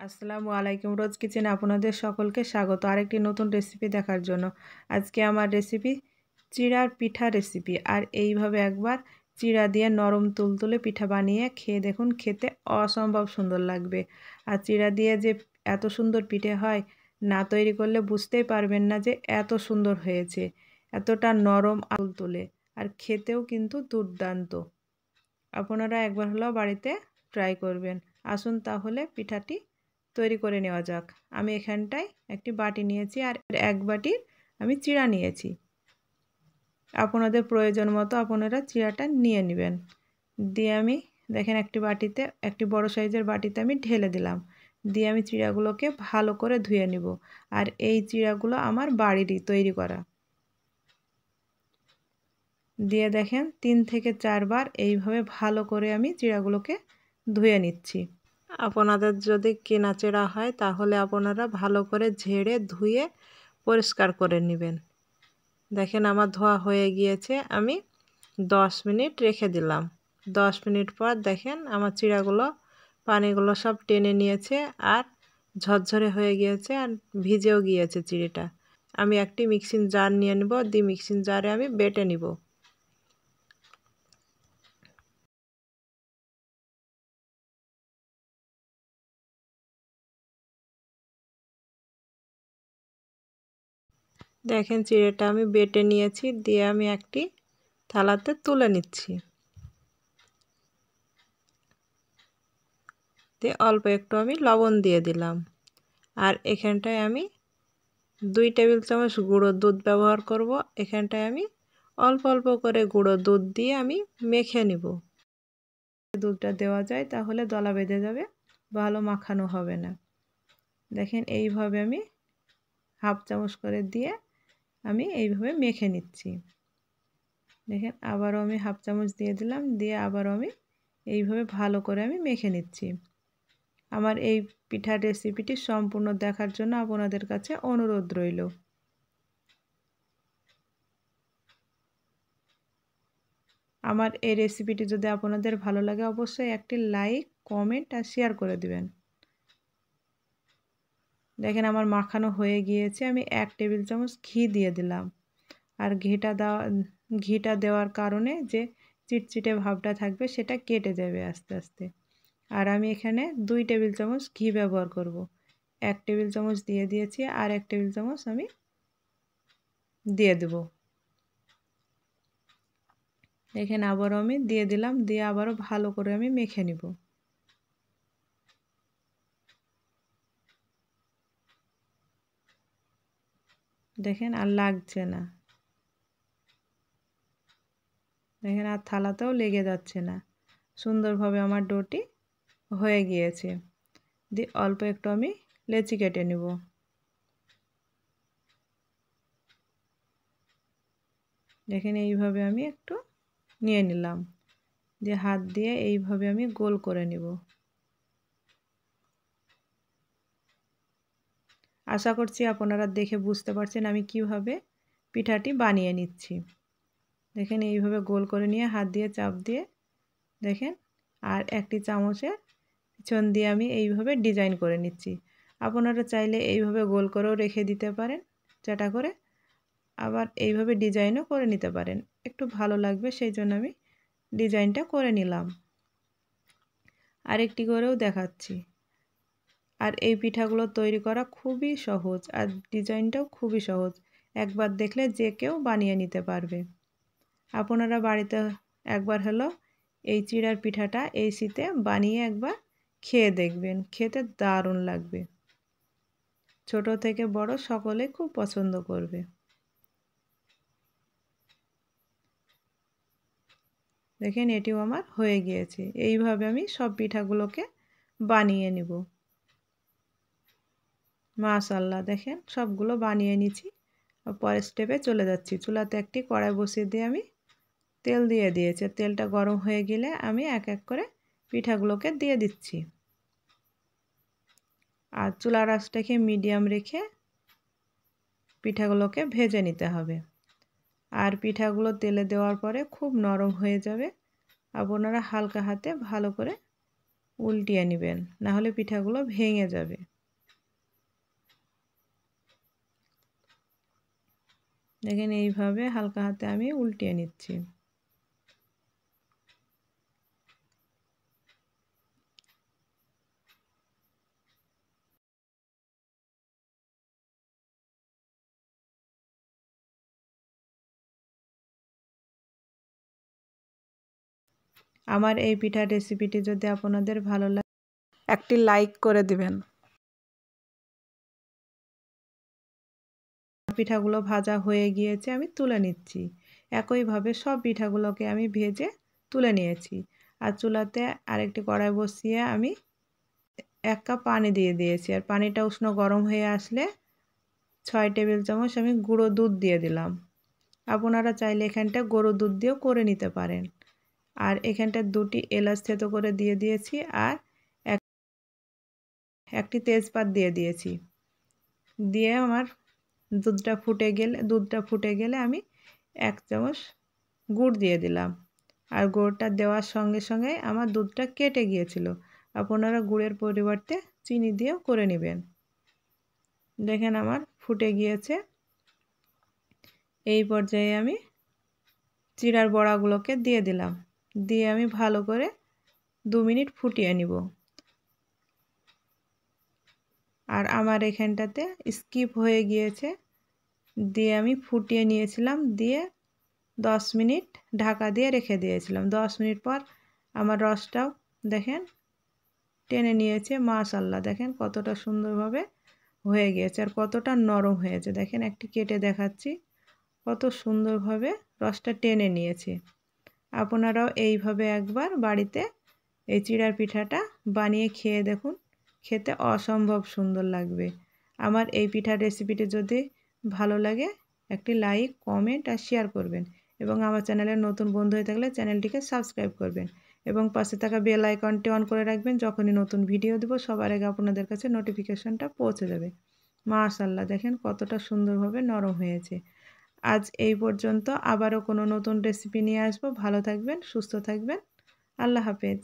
আসসালামু আলাইকুম। রোজ কিচেনে আপনাদের সকলকে স্বাগত আরেকটি নতুন রেসিপি দেখার জন্য। আজকে আমার রেসিপি চিড়ার পিঠা রেসিপি। আর এইভাবে একবার চিড়া দিয়ে নরম তুলতুলে পিঠা বানিয়ে খেয়ে দেখুন, খেতে অসম্ভব সুন্দর লাগবে। আর চিড়া দিয়ে যে এত সুন্দর পিঠে হয়, না তৈরি করলে বুঝতেই পারবেন না যে এত সুন্দর হয়েছে। এতটা নরম তুলতুলে আর খেতেও কিন্তু দুর্দান্ত। আপনারা একবার হলেও বাড়িতে ট্রাই করবেন। আসুন তাহলে পিঠাটি তৈরি করে নেওয়া যাক। আমি এখানটায় একটি বাটি নিয়েছি আর এক বাটির আমি চিড়া নিয়েছি। আপনাদের প্রয়োজন মতো আপনারা চিড়াটা নিয়ে নেবেন। দিয়ে আমি দেখেন একটি বড় সাইজের বাটিতে আমি ঢেলে দিলাম। দিয়ে আমি চিড়াগুলোকে ভালো করে ধুয়ে নিব। আর এই চিড়াগুলো আমার বাড়িরই তৈরি করা। দিয়ে দেখেন 3 থেকে 4 বার এইভাবে ভালো করে আমি চিড়াগুলোকে ধুয়ে নিচ্ছি। আপনাদের যদি কেনা চিড়া হয় তাহলে আপনারা ভালো করে ঝেড়ে ধুয়ে পরিষ্কার করে নেবেন। দেখেন আমার ধোয়া হয়ে গিয়েছে, আমি 10 মিনিট রেখে দিলাম। 10 মিনিট পর দেখেন আমার চিড়াগুলো পানিগুলো সব টেনে নিয়েছে আর ঝরঝরে হয়ে গিয়েছে আর ভিজেও গিয়েছে চিড়িটা। আমি একটি মিক্সিং জার নিয়ে নেব, দিয়ে মিক্সিং জারে আমি বেটে নিব। দেখেন চিড়েটা আমি বেটে নিয়েছি, দিয়ে আমি একটি থালাতে তুলে নিচ্ছি। দিয়ে অল্প একটু আমি লবণ দিয়ে দিলাম। আর এখানটায় আমি 2 টেবিল চামচ গুঁড়ো দুধ ব্যবহার করব। এখানটায় আমি অল্প অল্প করে গুঁড়ো দুধ দিয়ে আমি মেখে নিব। দুধটা দেওয়া যায় তাহলে দলা বেঁধে যাবে, ভালো মাখানো হবে না। দেখেন এইভাবে আমি হাফ চামচ করে দিয়ে আমি এইভাবে মেখে নিচ্ছি। দেখেন আবারও আমি হাফ চামচ দিয়ে দিলাম, দিয়ে আবারও আমি এইভাবে ভালো করে আমি মেখে নিচ্ছি। আমার এই পিঠার রেসিপিটি সম্পূর্ণ দেখার জন্য আপনাদের কাছে অনুরোধ রইল। আমার এই রেসিপিটি যদি আপনাদের ভালো লাগে অবশ্যই একটি লাইক, কমেন্ট আর শেয়ার করে দিবেন। দেখেন আমার মাখানো হয়ে গিয়েছে, আমি 1 টেবিল চামচ ঘি দিয়ে দিলাম। আর ঘিটা দেওয়ার কারণে যে চিটচিটে ভাবটা থাকবে সেটা কেটে যাবে আস্তে আস্তে। আর আমি এখানে 2 টেবিল চামচ ঘি ব্যবহার করব। 1 টেবিল চামচ দিয়ে দিয়েছি আর 1 টেবিল চামচ আমি দিয়ে দেব। এখানে আবারও আমি দিয়ে দিলাম, দিয়ে আবারও ভালো করে আমি মেখে নিব। দেখেন আর লাগছে না, দেখেন আর থালাতেও লেগে যাচ্ছে না, সুন্দরভাবে আমার ডোটি হয়ে গিয়েছে। দিয়ে অল্প একটু আমি লেচি কেটে নেব। দেখেন এইভাবে আমি একটু নিয়ে নিলাম, দিয়ে হাত দিয়ে এইভাবে আমি গোল করে নেব। আশা করছি আপনারা দেখে বুঝতে পারছেন আমি কিভাবে পিঠাটি বানিয়ে নিচ্ছি। দেখেন এইভাবে গোল করে নিয়ে হাত দিয়ে চাপ দিয়ে দেখেন আর একটি চামচের পিছন দিয়ে আমি এইভাবে ডিজাইন করে নিচ্ছি। আপনারা চাইলে এইভাবে গোল করেও রেখে দিতে পারেন চাটা করে, আবার এইভাবে ডিজাইনও করে নিতে পারেন, একটু ভালো লাগবে সেই জন্য আমি ডিজাইনটা করে নিলাম। আরেকটি করেও দেখাচ্ছি। আর এই পিঠাগুলো তৈরি করা খুবই সহজ আর ডিজাইনটাও খুবই সহজ, একবার দেখলে যে কেউ বানিয়ে নিতে পারবে। আপনারা বাড়িতে একবার হলো এই চিড়ার পিঠাটা এই শীতে বানিয়ে একবার খেয়ে দেখবেন, খেতে দারুণ লাগবে। ছোট থেকে বড় সকলে খুব পছন্দ করবে। দেখেন এটিও আমার হয়ে গিয়েছে। এইভাবে আমি সব পিঠাগুলোকে বানিয়ে নিব। মাশাআল্লাহ, দেখেন সবগুলো বানিয়ে নিয়েছি। পরের স্টেপে চলে যাচ্ছি। চুলাতে একটি কড়াই বসিয়ে দিয়ে আমি তেল দিয়ে দিয়েছি। তেলটা গরম হয়ে গেলে আমি এক এক করে পিঠাগুলোকে দিয়ে দিচ্ছি। আর চুলার আঁচটাকে মিডিয়াম রেখে পিঠাগুলোকে ভেজে নিতে হবে। আর পিঠাগুলো তেলে দেওয়ার পরে খুব নরম হয়ে যাবে। আপনারা হালকা হাতে ভালো করে উল্টিয়ে নেবেন, না হলে পিঠাগুলো ভেঙে যাবে। দেখেন এইভাবে হালকা হাতে আমি উল্টিয়ে নিচ্ছি। আমার এই পিঠার রেসিপিটি যদি আপনাদের ভালো লাগে একটি লাইক করে দিবেন। পিঠাগুলো ভাজা হয়ে গিয়েছে, আমি তুলে নিচ্ছি। একইভাবে সব পিঠাগুলোকে আমি ভেজে তুলে নিয়েছি। আর চুলাতে আরেকটি কড়াই বসিয়ে আমি 1 কাপ পানি দিয়ে দিয়েছি। আর পানিটা উষ্ণ গরম হয়ে আসলে 6 টেবিল চামচ আমি গুঁড়ো দুধ দিয়ে দিলাম। আপনারা চাইলে এখানটা গরুর দুধ দিয়েও করে নিতে পারেন। আর এখানটা 2টি এলাচ থেতো করে দিয়ে দিয়েছি আর একটি তেজপাত দিয়ে দিয়েছি। দিয়ে আমার দুধটা ফুটে গেলে আমি 1 চামচ গুড় দিয়ে দিলাম। আর গুড়টা দেওয়ার সঙ্গে সঙ্গে আমার দুধটা কেটে গিয়েছিল। আপনারা গুড়ের পরিবর্তে চিনি দিয়েও করে নেবেন। দেখেন আমার ফুটে গিয়েছে। এই পর্যায়ে আমি চিড়ার বড়াগুলোকে দিয়ে দিলাম। দিয়ে আমি ভালো করে 2 মিনিট ফুটিয়ে নিব। আর আমার এখানটাতে স্কিপ হয়ে গিয়েছে, দিয়ে আমি ফুটিয়ে নিয়েছিলাম, দিয়ে 10 মিনিট ঢাকা দিয়ে রেখে দিয়েছিলাম। 10 মিনিট পর আমার রসটাও দেখেন টেনে নিয়েছে। মাশাআল্লাহ, দেখেন কতটা সুন্দরভাবে হয়ে গিয়েছে আর কতটা নরম হয়েছে। দেখেন একটি কেটে দেখাচ্ছি, কত সুন্দরভাবে রসটা টেনে নিয়েছে। আপনারাও এইভাবে একবার বাড়িতে এই চিড়ার পিঠাটা বানিয়ে খেয়ে দেখুন, খেতে অসম্ভব সুন্দর লাগবে। আমার এই পিঠার রেসিপিটি যদি ভালো লাগে একটি লাইক, কমেন্ট আর শেয়ার করবেন এবং আমার চ্যানেলের নতুন বন্ধু হয়ে থাকলে চ্যানেলটিকে সাবস্ক্রাইব করবেন এবং পাশে থাকা বেল আইকনটি অন করে রাখবেন। যখনই নতুন ভিডিও দেব সবার আগে আপনাদের কাছে নোটিফিকেশনটা পৌঁছে যাবে। মাশাআল্লাহ, দেখেন কতটা সুন্দরভাবে নরম হয়েছে। আজ এই পর্যন্ত, আবারও কোনো নতুন রেসিপি নিয়ে আসবো। ভালো থাকবেন, সুস্থ থাকবেন। আল্লাহ হাফেজ।